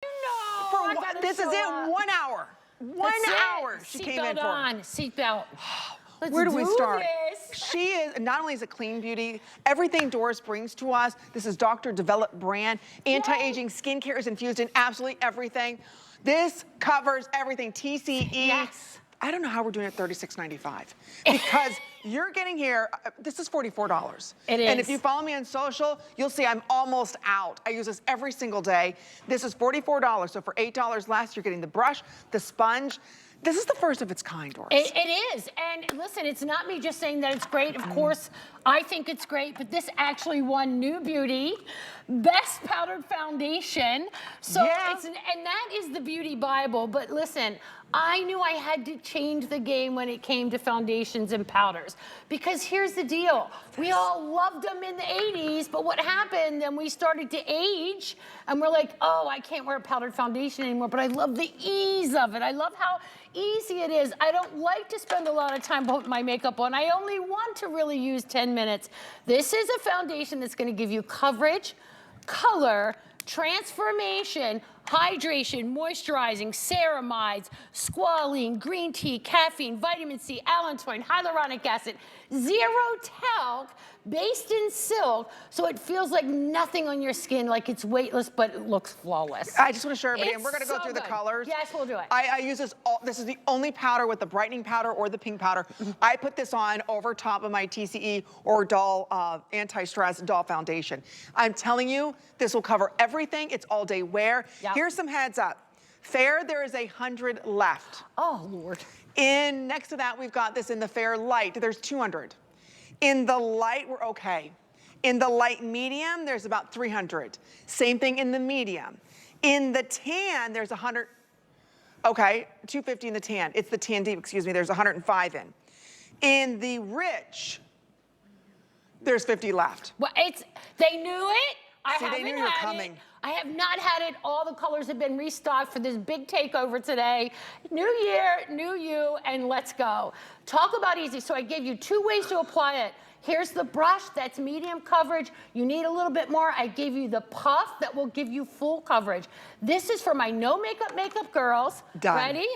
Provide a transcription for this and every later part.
No, this is it, 1 hour. 1 hour she came in for. Seatbelt. Where do we start? This. She is, not only is it clean beauty, everything Doris brings to us, this is doctor developed brand. Anti-aging skincare is infused in absolutely everything. This covers everything, TCE. Yes. I don't know how we're doing it $36.95 because you're getting here, this is $44. It is. And if you follow me on social, you'll see I'm almost out. I use this every single day. This is $44, so for $8 less, you're getting the brush, the sponge. This is the first of its kind, Doris. It is, and listen, it's not me just saying that it's great. Of course, I think it's great, but this actually won New Beauty Best Powdered Foundation. So and that is the Beauty Bible. But listen, I knew I had to change the game when it came to foundations and powders. Because here's the deal. We all loved them in the 80s, but what happened, then we started to age, and we're like, oh, I can't wear a powdered foundation anymore, but I love the ease of it. I love how easy it is. I don't like to spend a lot of time putting my makeup on. I only want to really use 10 minutes. This is a foundation that's gonna give you coverage, color, transformation, hydration, moisturizing, ceramides, squalene, green tea, caffeine, vitamin C, allantoin, hyaluronic acid, zero talc, based in silk, so it feels like nothing on your skin, like it's weightless, but it looks flawless. I just want to show everybody, and we're going to go through the colors. Yes, we'll do it. I use this, this is the only powder with the brightening powder or the pink powder. I put this on over top of my TCE or Doll anti-stress Doll foundation. I'm telling you, this will cover everything. It's all day wear. Yep. Here's some heads up. Fair, there is 100 left. Oh, Lord. Next to that, we've got this in the Fair Light. There's 200. In the light, we're okay. In the light medium, there's about 300. Same thing in the medium. In the tan, there's 100. Okay, 250 in the tan. It's the tan deep, excuse me, there's 105 in. In the rich, there's 50 left. Well, they knew it. They knew you were coming. I have not had it. All the colors have been restocked for this big takeover today. New year, new you, and let's go. Talk about easy. So I gave you 2 ways to apply it. Here's the brush, that's medium coverage. You need a little bit more. I gave you the puff that will give you full coverage. This is for my no makeup girls. Done. Ready?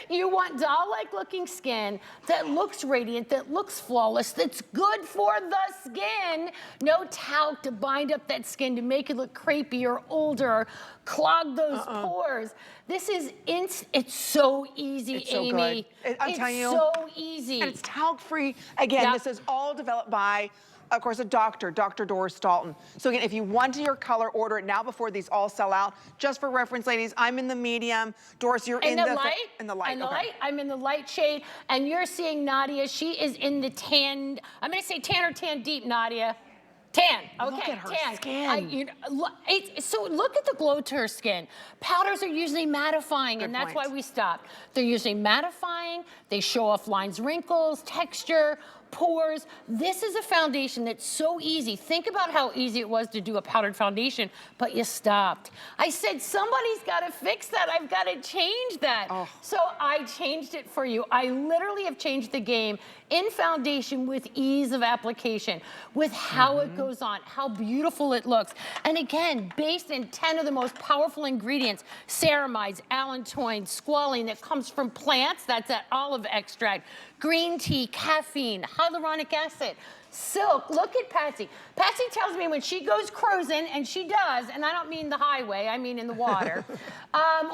You want doll-like looking skin that looks radiant, that looks flawless, that's good for the skin. No talc to bind up that skin to make it look crepey or older, or clog those pores. This is, it's so easy, it's so Amy. Good. I'm telling you. It's so easy. And it's talc-free. Again, this is all developed by, of course, a doctor, Dr. Doris Dalton. So again, if you want your color, order it now before these all sell out. Just for reference, ladies, I'm in the medium. Doris, you're in the light. In the light. I'm in the light shade, and you're seeing Nadia. She is in the tan. I'm gonna say tan or tan deep, Nadia. Tan. Okay, look at her tan. skin. So look at the glow to her skin. Powders are usually mattifying, and that's why we stopped. They're usually mattifying. They show off lines, wrinkles, texture, pores. This is a foundation that's so easy. Think about how easy it was to do a powdered foundation, but you stopped. I said, somebody's got to fix that. I've got to change that. So I changed it for you. I literally have changed the game in foundation with ease of application, with how it goes on, how beautiful it looks. And again, based in 10 of the most powerful ingredients, ceramides, allantoin, squalene that comes from plants, that's that olive extract, green tea, caffeine, hyaluronic acid, silk. Look at Patsy. Patsy tells me when she goes cruising, and she does, and I don't mean the highway, I mean in the water.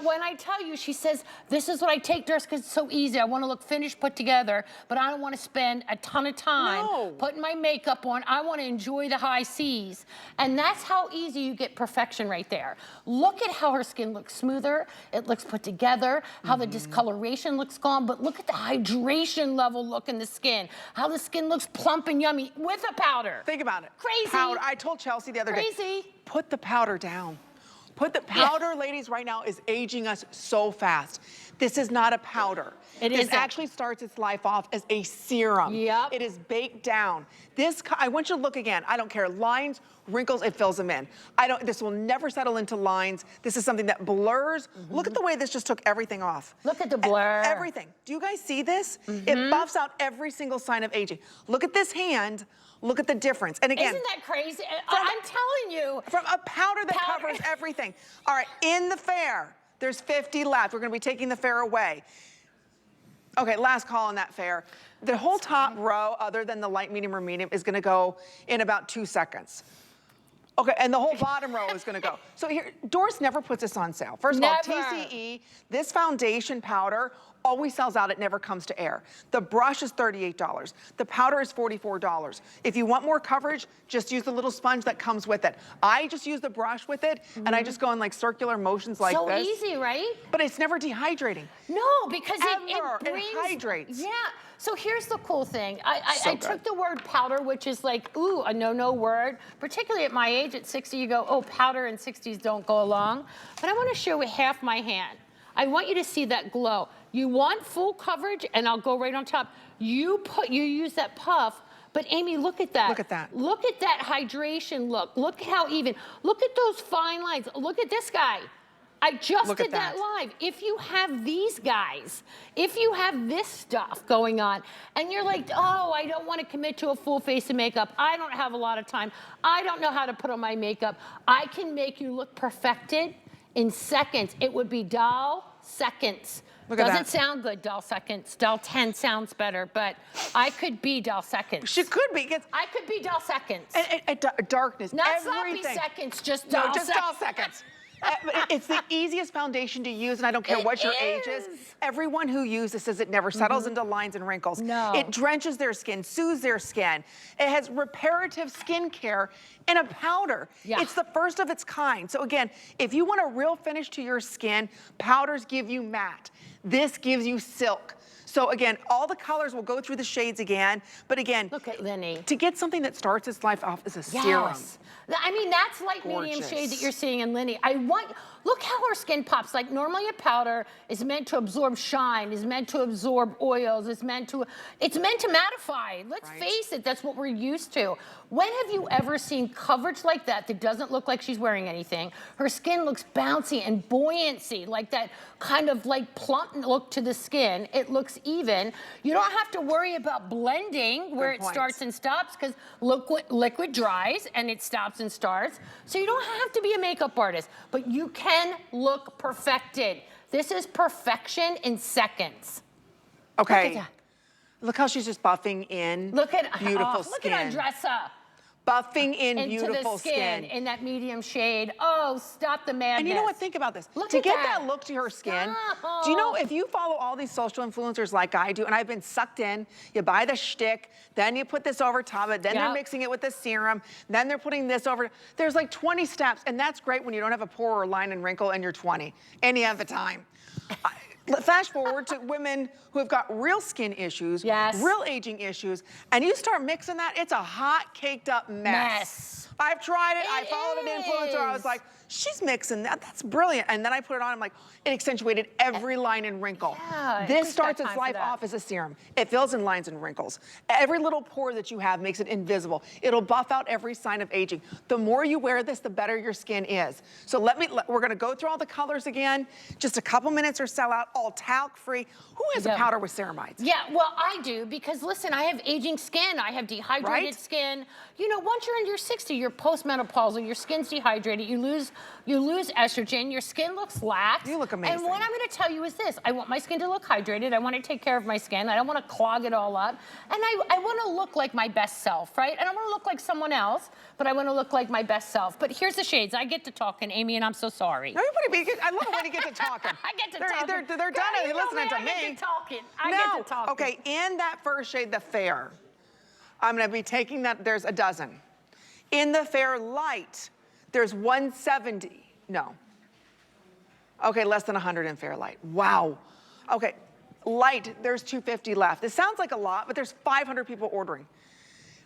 When I tell you, she says, this is what I take, Doris, because it's so easy. I want to look finished, put together, but I don't want to spend a ton of time putting my makeup on. I want to enjoy the high seas. And that's how easy you get perfection right there. Look at how her skin looks smoother. It looks put together, how the discoloration looks gone, but look at the hydration level look in the skin, how the skin looks plump and yummy with a powder. Think about it. Crazy. Powder. I told Chelsea the other day, put the powder down. Put the powder, ladies, right now is aging us so fast. This is not a powder. It actually starts its life off as a serum. It is baked down. This, I want you to look again. I don't care, lines, wrinkles, it fills them in. This will never settle into lines. This is something that blurs. Look at the way this just took everything off. Look at the blur. Everything. Do you guys see this? It buffs out every single sign of aging. Look at this hand. Look at the difference. And again, isn't that crazy? I'm telling you. From a powder that covers everything. All right, in the Fair, there's 50 left. We're gonna be taking the Fair away. Okay, last call on that Fair. The whole top row, other than the light, medium, or medium, is gonna go in about 2 seconds. Okay, and the whole bottom row is gonna go. So here, Doris never puts this on sale. First of all, TCE, this foundation powder always sells out, it never comes to air. The brush is $38. The powder is $44. If you want more coverage, just use the little sponge that comes with it. I just use the brush with it, and I just go in like circular motions like this. So easy, right? But it's never dehydrating. No, because it brings, hydrates. Yeah. So here's the cool thing. I took the word powder, which is like, ooh, a no-no word. Particularly at my age, at 60, you go, oh, powder and 60s don't go along. But I want to show you half my hand. I want you to see that glow. You want full coverage, and I'll go right on top. You use that puff, but Amy, look at that. Look at that. Look at that hydration look. Look how even. Look at those fine lines. Look at this guy. I just did that live. If you have these guys, if you have this stuff going on, and you're like, oh, I don't want to commit to a full face of makeup. I don't have a lot of time. I don't know how to put on my makeup. I can make you look perfected in seconds. It would be doll seconds. Look at that. Doesn't sound good, doll seconds. Doll 10 sounds better, but I could be doll seconds. She could be. I could be doll seconds. And darkness, not everything. sloppy seconds, just doll seconds. No, just doll seconds. It's the easiest foundation to use, and I don't care what your age is. Everyone who uses this says it never settles into lines and wrinkles. No. It drenches their skin, soothes their skin. It has reparative skincare in a powder. Yeah. It's the first of its kind. So again, if you want a real finish to your skin, powders give you matte. This gives you silk. So again, all the colors will go through the shades again, but again, look at Lenny. To get something that starts its life off as a serum. I mean, that's light, medium shade that you're seeing in Lenny. Look how her skin pops. Like normally a powder is meant to absorb shine, is meant to absorb oils, it's meant to mattify. Let's face it, that's what we're used to. When have you ever seen coverage like that doesn't look like she's wearing anything? Her skin looks bouncy and buoyancy, like that kind of like plump look to the skin. It looks even. You don't have to worry about blending where it starts and stops, because liquid dries and it stops and starts. So you don't have to be a makeup artist, but you can look perfected. This is perfection in seconds. Okay. Look how she's just buffing in. Look at beautiful skin. Look at Andressa. Buffing in into beautiful the skin. In that medium shade. Oh, stop the madness. And you know what? Think about this. Look to at get that. that look to her skin, Stop. do you know if you follow all these social influencers like I do, and I've been sucked in, you buy the shtick, then you put this over top of it, then they're mixing it with the serum, then they're putting this over. There's like 20 steps, and that's great when you don't have a pore or line and wrinkle and you're 20, and you have the time. Fast forward to women who have got real skin issues, real aging issues, and you start mixing that, it's a hot, caked up mess. I've tried it. I followed an influencer. I was like, she's mixing that. That's brilliant. And then I put it on. I'm like, it accentuated every line and wrinkle. This starts its life off as a serum. It fills in lines and wrinkles. Every little pore that you have makes it invisible. It'll buff out every sign of aging. The more you wear this, the better your skin is. So we're going to go through all the colors again. Just a couple minutes or sell out, all talc-free. Who has a powder with ceramides? Yeah, well, I do, because listen, I have aging skin. I have dehydrated skin. You know, once you're in your 60s, you're postmenopausal, your skin's dehydrated, you lose estrogen, your skin looks lax. You look amazing. And what I'm gonna tell you is this: I want my skin to look hydrated, I wanna take care of my skin, I don't wanna clog it all up, and I wanna look like my best self, right? I don't wanna look like someone else, but I wanna look like my best self. But here's the shades. I get to talking, Amy, and I'm so sorry. I love it when you get to talking. I get to talking. They're done listening to me. I get to talking. I get to talking. Okay, in that first shade, the Fair, I'm gonna be taking that, there's a dozen. In the Fair Light, there's 170. No. Okay, less than 100 in Fair Light. Wow. Okay, Light, there's 250 left. This sounds like a lot, but there's 500 people ordering.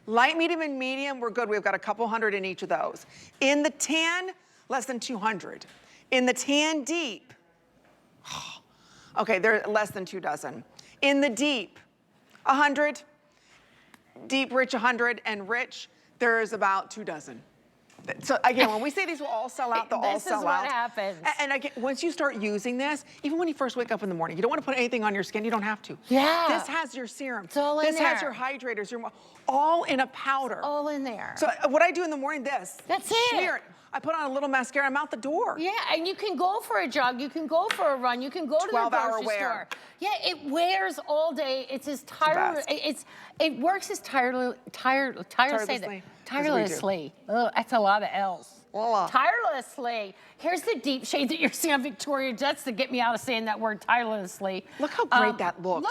Light, medium, and medium, we're good. We've got a couple hundred in each of those. In the tan, less than 200. In the tan deep, okay, they're less than 2 dozen. In the deep, 100. Deep, rich, 100, and rich, there's about 2 dozen. So again, when we say these will all sell out, they'll all sell out. This is what happens. And again, once you start using this, even when you first wake up in the morning, you don't want to put anything on your skin. You don't have to. Yeah. This has your serum. It's all in this there. has your hydrators, all in a powder. It's all in there. So what I do in the morning, That's it. Smear it. I put on a little mascara, I'm out the door. Yeah, and you can go for a jog, you can go for a run, you can go to the grocery store. Yeah, it wears all day. It's as it works as tirelessly. Oh, that's a lot of L's. Voila. Tirelessly. Here's the deep shade that you're seeing on Victoria Jets to get me out of saying that word tirelessly. Look how great that looks.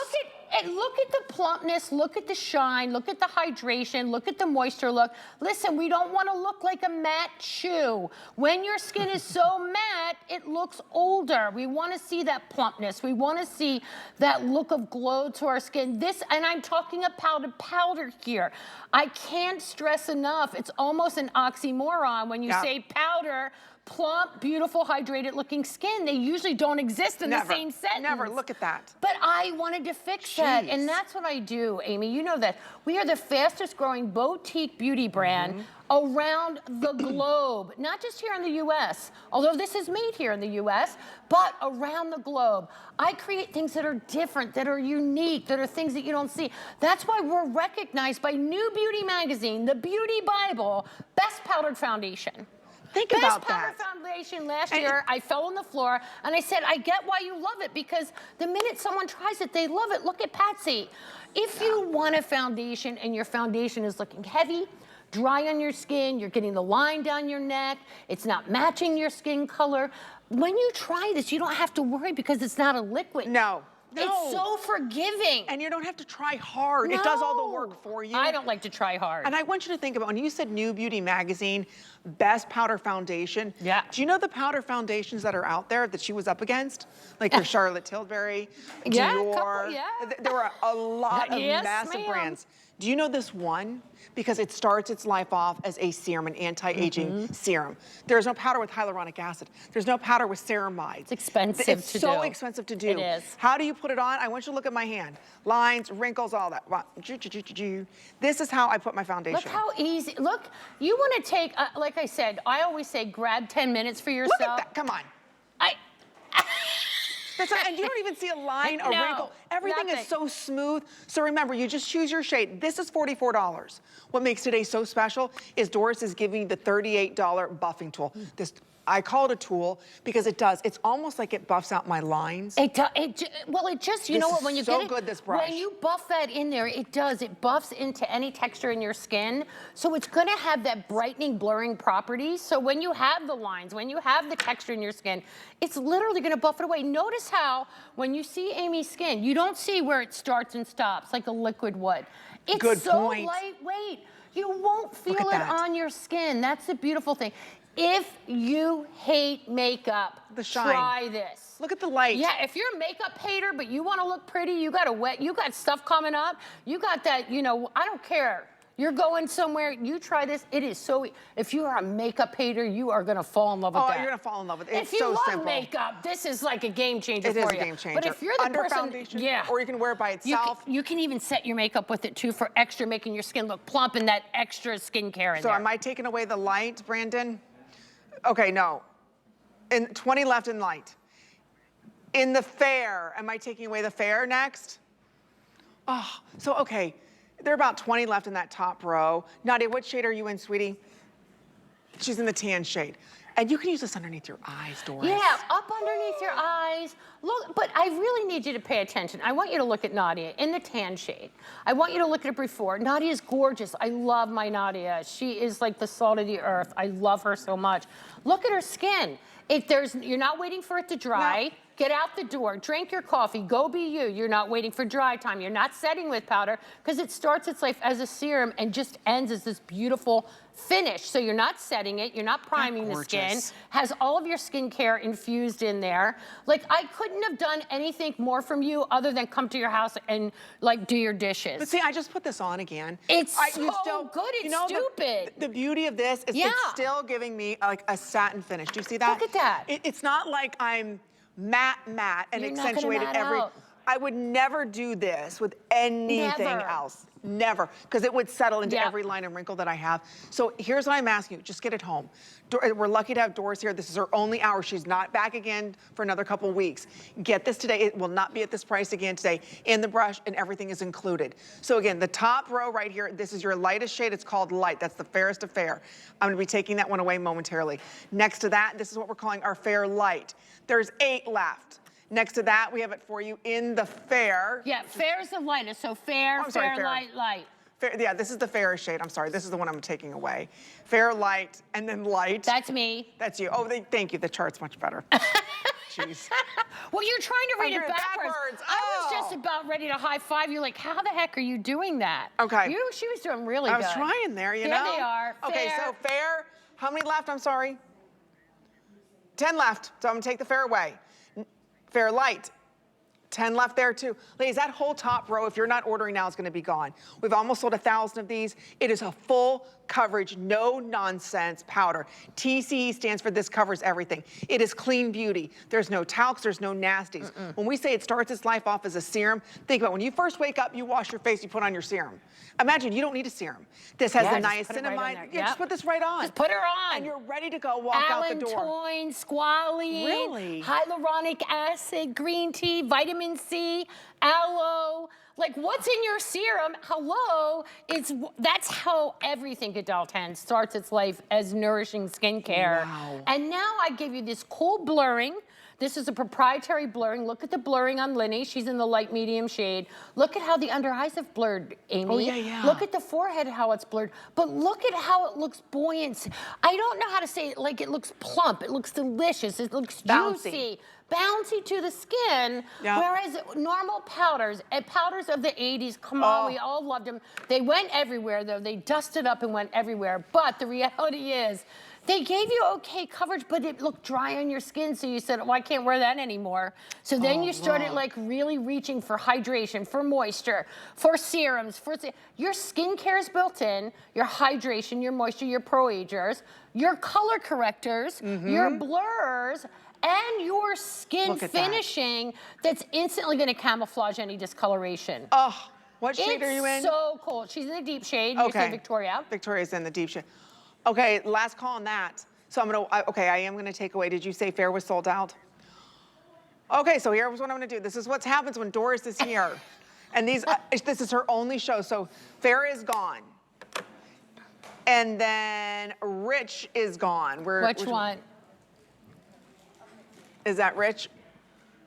Look at the plumpness, look at the shine, look at the hydration, look at the moisture look. Listen, we don't want to look like a matte shoe. When your skin is so matte, it looks older. We want to see that plumpness. We want to see that look of glow to our skin. And I'm talking about powder here. I can't stress enough, it's almost an oxymoron when you say powder, plump, beautiful, hydrated looking skin. They usually don't exist in the same sentence. Never, look at that. But I wanted to fix that, and that's what I do, Amy. You know that. We are the fastest growing boutique beauty brand around the globe, not just here in the US, although this is made here in the US, but around the globe. I create things that are different, that are unique, that are things that you don't see. That's why we're recognized by New Beauty Magazine, the Beauty Bible, Best Powdered Foundation. Think about Best powder foundation last year, I fell on the floor, and I said, I get why you love it, because the minute someone tries it, they love it. Look at Patsy. If you want a foundation and your foundation is looking heavy, dry on your skin, you're getting the line down your neck, it's not matching your skin color, when you try this, you don't have to worry because it's not a liquid. No. It's so forgiving. And you don't have to try hard. It does all the work for you. I don't like to try hard. And I want you to think about, when you said New Beauty Magazine, Best Powder Foundation. Yeah. Do you know the powder foundations that are out there that she was up against? Like your Charlotte Tilbury, Dior. There were a lot of massive brands. Do you know this one? Because it starts its life off as a serum, an anti-aging serum. There's no powder with hyaluronic acid. There's no powder with ceramides. It's expensive to do. It's so expensive to do. It is. How do you put it on? I want you to look at my hand. Lines, wrinkles, all that. This is how I put my foundation. Look how easy. Look, you want to take, like I said, I always say grab 10 minutes for yourself. Look at that. Come on. And you don't even see a line, a wrinkle. Everything is so smooth. So remember, you just choose your shade. This is $44. What makes today so special is Doris is giving you the $38 buffing tool. I call it a tool because it does. It's almost like it buffs out my lines. Well, it just, you know what, when you get it, good, this brush. when you buff that in there, it does. It buffs into any texture in your skin. So it's gonna have that brightening, blurring properties. So when you have the lines, when you have the texture in your skin, it's literally gonna buff it away. Notice how, when you see Amy's skin, you don't see where it starts and stops like a liquid would. It's so lightweight. You won't feel it on your skin. That's the beautiful thing. If you hate makeup, try this. Look at the light. Yeah, if you're a makeup hater, but you want to look pretty, you got stuff coming up, you got that, you know, I don't care. You're going somewhere, you try this, it is so, if you are a makeup hater, you are gonna fall in love with that. Oh, you're gonna fall in love with it. It's so simple. If you love simple. makeup, this is like a game changer for you. It is a game changer. But if you're the person, foundation, or you can wear it by itself. You can even set your makeup with it too for extra, making your skin look plump and that extra skincare in there. So am I taking away the light, Brandon? Okay, no. 20 left in light. In the fair, am I taking away the fair next? Oh, so okay. There are about 20 left in that top row. Nadia, what shade are you in, sweetie? She's in the tan shade. And you can use this underneath your eyes, Doris. Yeah, up underneath your eyes. Look, but I really need you to pay attention. I want you to look at Nadia in the tan shade. I want you to look at her before. Nadia's gorgeous. I love my Nadia. She is like the salt of the earth. I love her so much. Look at her skin. You're not waiting for it to dry. No. Get out the door, drink your coffee, go be you. You're not waiting for dry time. You're not setting with powder because it starts its life as a serum and just ends as this beautiful finish. So you're not setting it, you're not priming the skin, has all of your skincare infused in there. Like, I couldn't have done anything more from you other than come to your house and like do your dishes. But see, I just put this on again. It's so good, it's stupid. The beauty of this is it's still giving me like a satin finish. Do you see that? Look at that. It's not like I'm matte and You're accentuated every. I would never do this with anything Never. else. Never, because it would settle into Yep. every line and wrinkle that I have. So here's what I'm asking you, just get it home. We're lucky to have Doris here. This is her only hour. She's not back again for another couple weeks. Get this today. It will not be at this price again today. In the brush and everything is included. So again, the top row right here, this is your lightest shade. It's called light. That's the fairest of fair. I'm gonna be taking that one away momentarily. Next to that, this is what we're calling our fair light. There's 8 left. Next to that, we have it for you in the fair. Yeah, fair is the lightest, so fair, I'm sorry, fair, fair. light, light. Fair, yeah, this is the fairest shade. I'm sorry, this is the one I'm taking away. Fair, light, and then light. That's me. That's you. Oh, thank you. The chart's much better. Jeez. Well, you're trying to read I'm it doing it backwards. backwards. I was Oh. just about ready to high five you. Like, how the heck are you doing that? Okay. She was doing really I good. was trying there, you know? Here they are. Okay, fair. so fair. How many left? I'm sorry. 10 left. So I'm gonna take the fair away. Fair light. 10 left there too. Ladies, that whole top row, if you're not ordering now, is gonna be gone. We've almost sold 1,000 of these. It is a full coverage, no nonsense powder. TCE stands for this covers everything. It is clean beauty. There's no talcs, there's no nasties. When we say it starts its life off as a serum, think about it. When you first wake up, you wash your face, you put on your serum. Imagine you don't need a serum. This has the just put it right on niacinamide. there. Yeah, just Yep. put this right on. Just put her on. And you're ready to go walk out the door. Allantoin, squalene, Really? hyaluronic acid, green tea, vitamin C, aloe. Like, what's in your serum? Hello, that's how everything Gadol 10 starts its life as nourishing skincare. Wow. And now I give you this cool blurring. This is a proprietary blurring. Look at the blurring on Linny. She's in the light medium shade. Look at how the under eyes have blurred, Amy. Oh, yeah, yeah. Look at the forehead, how it's blurred. But look at how it looks buoyant. I don't know how to say it. Like, it looks plump. It looks delicious. It looks Bouncy. juicy. Bouncy to the skin. Yeah. Whereas normal powders, and powders of the 80s, come on, Oh. we all loved them. They went everywhere, though. They dusted up and went everywhere. But the reality is, they gave you okay coverage, but it looked dry on your skin, so you said, well, I can't wear that anymore. So then you started like really reaching for hydration, for moisture, for serums, your skincare is built in, your hydration, your moisture, your pro-agers, your color correctors, your blurs, and your skin Look at that. finishing that's instantly gonna camouflage any discoloration. Oh, what shade are you in? It's so cool. She's in the deep shade. You say Victoria. Victoria's in the deep shade. Okay, last call on that. So I'm gonna, I am gonna take away, did you say fair was sold out? Okay, so here's what I'm gonna do. This is what happens when Doris is here. And this is her only show, so fair is gone. And then Rich is gone. Which one? Is that Rich?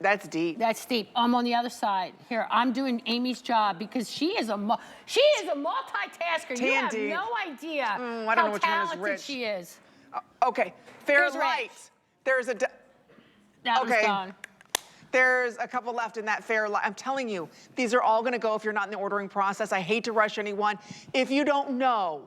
That's deep. That's deep. I'm on the other side. Here, I'm doing Amy's job because she is a multitasker. You have Tandy. no idea I don't how know which one is talented Rich. she is. Okay, fair Here's light. Rich. There's a, That was Okay. gone. there's a couple left in that fair light. I'm telling you, these are all gonna go if you're not in the ordering process. I hate to rush anyone. If you don't know,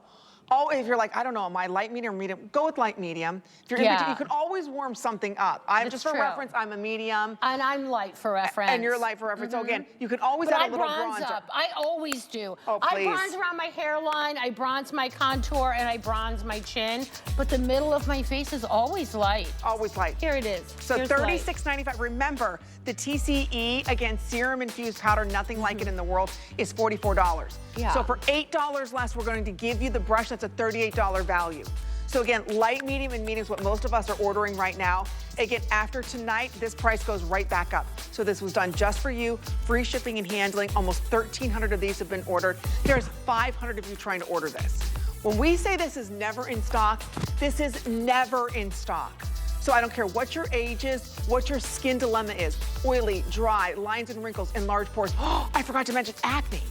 if you're like, I don't know, am I light, medium, or medium? Go with light, medium. If you're in between, you can always warm something up. That's Just for true. reference, I'm a medium. And I'm light for reference. And you're light for reference. So again, you can always But add I a little bronze bronzer. up. I always do. Oh, I please. bronze around my hairline, I bronze my contour, and I bronze my chin. But the middle of my face is always light. Always light. Here it is. So Here's light. $36.95. Remember, the TCE, again, serum infused powder, nothing like it in the world, is $44. Yeah. So for $8 less, we're going to give you the brush that's a $38 value. So again, light, medium, and medium is what most of us are ordering right now. Again, after tonight, this price goes right back up. So this was done just for you, free shipping and handling. Almost 1,300 of these have been ordered. There's 500 of you trying to order this. When we say this is never in stock, this is never in stock. So I don't care what your age is, what your skin dilemma is, oily, dry, lines and wrinkles, enlarged pores. Oh, I forgot to mention acne.